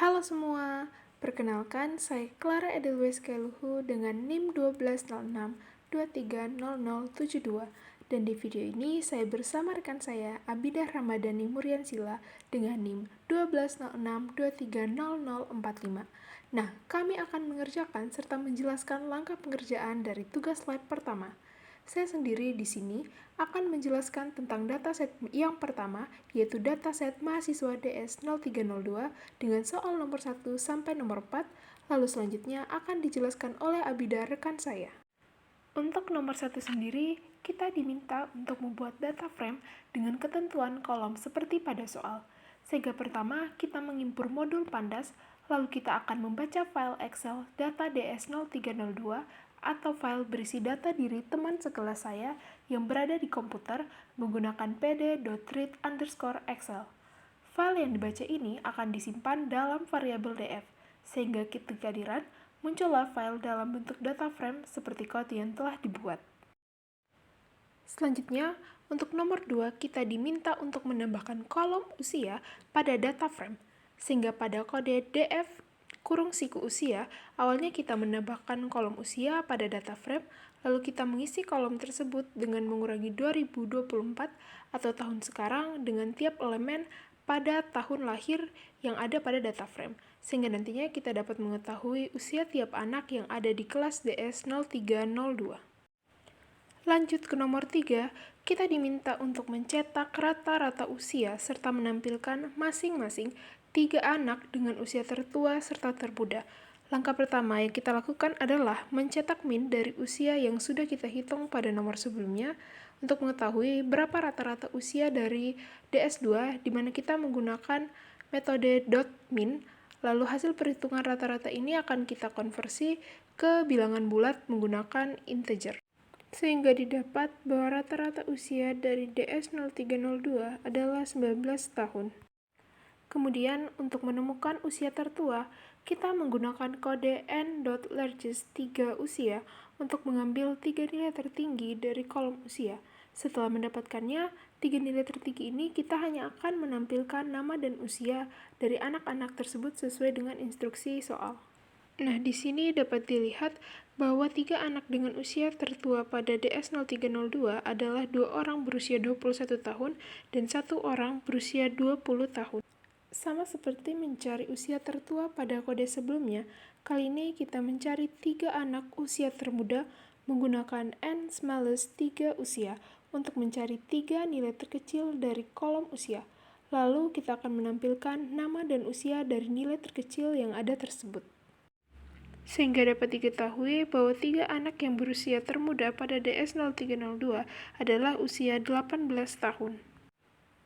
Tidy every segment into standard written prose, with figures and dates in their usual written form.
Halo semua, perkenalkan saya Clara Edelweiss Keluhu dengan NIM 1206230072 dan di video ini saya bersama rekan saya Abidah Ramadhani Muryansila dengan NIM 1206230045. Nah, kami akan mengerjakan serta menjelaskan langkah pengerjaan dari tugas lab pertama. Saya sendiri di sini akan menjelaskan tentang dataset yang pertama, yaitu dataset mahasiswa DS0302 dengan soal nomor 1 sampai nomor 4, lalu selanjutnya akan dijelaskan oleh Abida rekan saya. Untuk nomor 1 sendiri, kita diminta untuk membuat data frame dengan ketentuan kolom seperti pada soal. Sehingga pertama, kita mengimpor modul pandas, lalu kita akan membaca file Excel data DS0302 atau file berisi data diri teman sekelas saya yang berada di komputer menggunakan pd.read_excel. File yang dibaca ini akan disimpan dalam variabel df, sehingga ketika di-run, muncullah file dalam bentuk data frame seperti kode yang telah dibuat. Selanjutnya, untuk nomor 2, kita diminta untuk menambahkan kolom usia pada data frame, sehingga pada kode df siku usia, awalnya kita menambahkan kolom usia pada data frame, lalu kita mengisi kolom tersebut dengan mengurangi 2024 atau tahun sekarang dengan tiap elemen pada tahun lahir yang ada pada data frame, sehingga nantinya kita dapat mengetahui usia tiap anak yang ada di kelas DS0302. Lanjut ke nomor 3, kita diminta untuk mencetak rata-rata usia serta menampilkan masing-masing 3 anak dengan usia tertua serta termuda. Langkah pertama yang kita lakukan adalah mencetak min dari usia yang sudah kita hitung pada nomor sebelumnya untuk mengetahui berapa rata-rata usia dari DS2 di mana kita menggunakan metode .min, lalu hasil perhitungan rata-rata ini akan kita konversi ke bilangan bulat menggunakan integer. Sehingga didapat bahwa rata-rata usia dari DS0302 adalah 19 tahun. Kemudian, untuk menemukan usia tertua, kita menggunakan kode n.largest 3 usia untuk mengambil 3 nilai tertinggi dari kolom usia. Setelah mendapatkannya, 3 nilai tertinggi ini kita hanya akan menampilkan nama dan usia dari anak-anak tersebut sesuai dengan instruksi soal. Nah, di sini dapat dilihat bahwa 3 anak dengan usia tertua pada DS0302 adalah 2 orang berusia 21 tahun dan 1 orang berusia 20 tahun. Sama seperti mencari usia tertua pada kode sebelumnya, kali ini kita mencari 3 anak usia termuda menggunakan n-smallest 3 usia untuk mencari 3 nilai terkecil dari kolom usia. Lalu kita akan menampilkan nama dan usia dari nilai terkecil yang ada tersebut. Sehingga dapat diketahui bahwa 3 anak yang berusia termuda pada DS0302 adalah usia 18 tahun.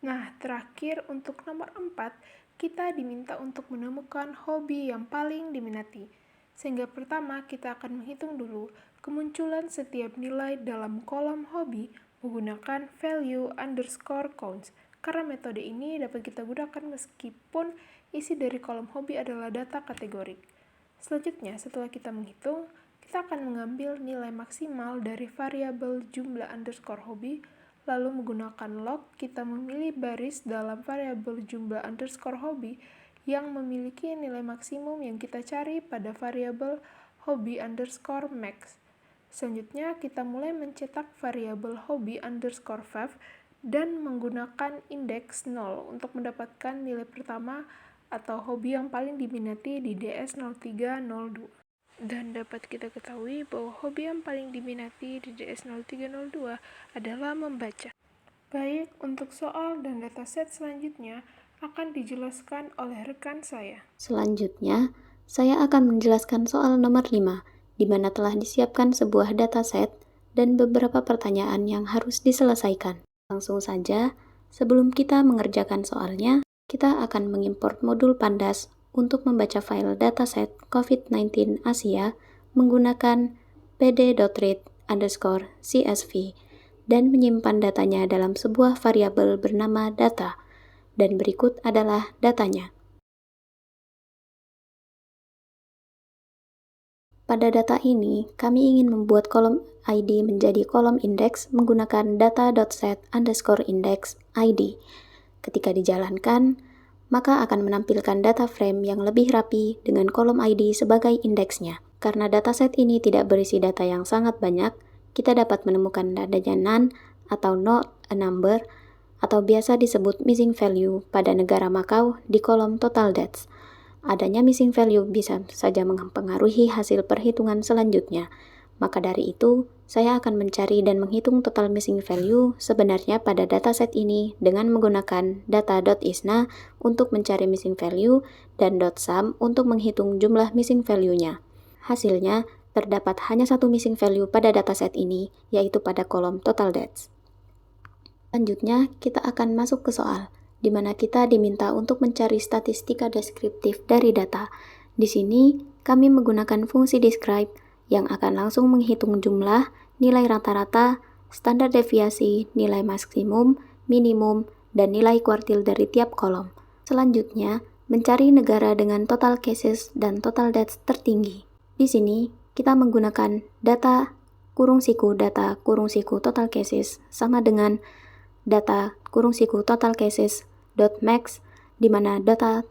Nah, terakhir untuk nomor 4, kita diminta untuk menemukan hobi yang paling diminati. Sehingga pertama kita akan menghitung dulu kemunculan setiap nilai dalam kolom hobi menggunakan value_counts. Karena metode ini dapat kita gunakan meskipun isi dari kolom hobi adalah data kategorik. Selanjutnya, setelah kita menghitung, kita akan mengambil nilai maksimal dari variabel jumlah underscore hobi. Lalu menggunakan log, kita memilih baris dalam variabel jumlah underscore hobi yang memiliki nilai maksimum yang kita cari pada variabel hobi underscore max. Selanjutnya, kita mulai mencetak variabel hobi underscore fav dan menggunakan indeks 0 untuk mendapatkan nilai pertama atau hobi yang paling diminati di DS0302. Dan dapat kita ketahui bahwa hobi yang paling diminati di DS0302 adalah membaca. Baik, untuk soal dan dataset selanjutnya akan dijelaskan oleh rekan saya. Selanjutnya, saya akan menjelaskan soal nomor 5, di mana telah disiapkan sebuah dataset dan beberapa pertanyaan yang harus diselesaikan. Langsung saja, sebelum kita mengerjakan soalnya, kita akan mengimport modul pandas untuk membaca file dataset COVID-19 Asia menggunakan pd.read_csv dan menyimpan datanya dalam sebuah variabel bernama data. Dan berikut adalah datanya. Pada data ini, kami ingin membuat kolom ID menjadi kolom indeks menggunakan data.set_index ID. Ketika dijalankan, maka akan menampilkan data frame yang lebih rapi dengan kolom ID sebagai indeksnya. Karena dataset ini tidak berisi data yang sangat banyak, kita dapat menemukan adanya none atau not a number atau biasa disebut missing value pada negara Macau di kolom total dates. Adanya missing value bisa saja mempengaruhi hasil perhitungan selanjutnya. Maka dari itu, saya akan mencari dan menghitung total missing value sebenarnya pada dataset ini dengan menggunakan data.isna untuk mencari missing value dan .sum untuk menghitung jumlah missing value-nya. Hasilnya, terdapat hanya satu missing value pada dataset ini, yaitu pada kolom total dates. Selanjutnya, kita akan masuk ke soal, di mana kita diminta untuk mencari statistika deskriptif dari data. Di sini, kami menggunakan fungsi describe yang akan langsung menghitung jumlah, nilai rata-rata, standar deviasi, nilai maksimum, minimum, dan nilai kuartil dari tiap kolom. Selanjutnya, mencari negara dengan total cases dan total dates tertinggi. Di sini, kita menggunakan data kurung siku total cases sama dengan data kurung siku total cases .max, di mana data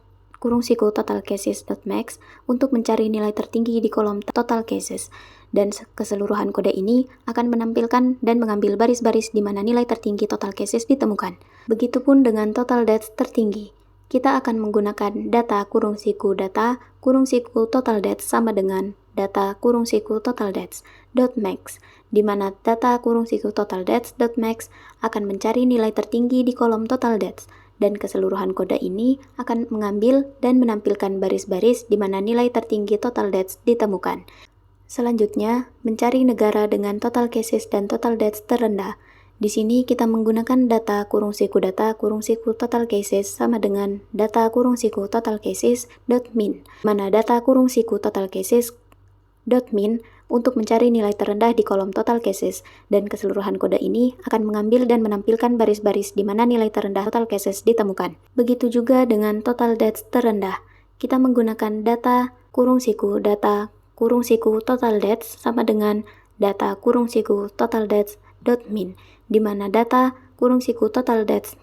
kurung siku total cases .max untuk mencari nilai tertinggi di kolom total cases, dan keseluruhan kode ini akan menampilkan dan mengambil baris-baris di mana nilai tertinggi total cases ditemukan. Begitupun dengan total dates tertinggi, kita akan menggunakan data kurung siku total dates sama dengan data kurung siku total dates .max, di mana data kurung siku total dates .max akan mencari nilai tertinggi di kolom total dates, dan keseluruhan kode ini akan mengambil dan menampilkan baris-baris di mana nilai tertinggi total dates ditemukan. Selanjutnya, mencari negara dengan total cases dan total dates terendah. Di sini kita menggunakan data kurung siku total cases sama dengan data kurung siku total cases .min, mana data kurung siku total cases .min untuk mencari nilai terendah di kolom total cases, dan keseluruhan kode ini akan mengambil dan menampilkan baris-baris di mana nilai terendah total cases ditemukan. Begitu juga dengan total dates terendah. Kita menggunakan data kurung siku total dates sama dengan data kurung siku total dates .min, di mana data kurung siku total dates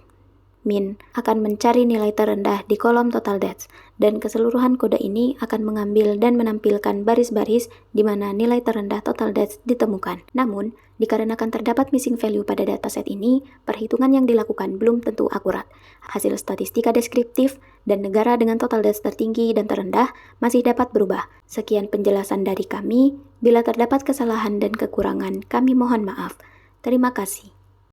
min akan mencari nilai terendah di kolom total dates, dan keseluruhan kode ini akan mengambil dan menampilkan baris-baris di mana nilai terendah total dates ditemukan. Namun, dikarenakan terdapat missing value pada dataset ini, perhitungan yang dilakukan belum tentu akurat. Hasil statistika deskriptif dan negara dengan total dates tertinggi dan terendah masih dapat berubah. Sekian penjelasan dari kami. Bila terdapat kesalahan dan kekurangan, kami mohon maaf. Terima kasih.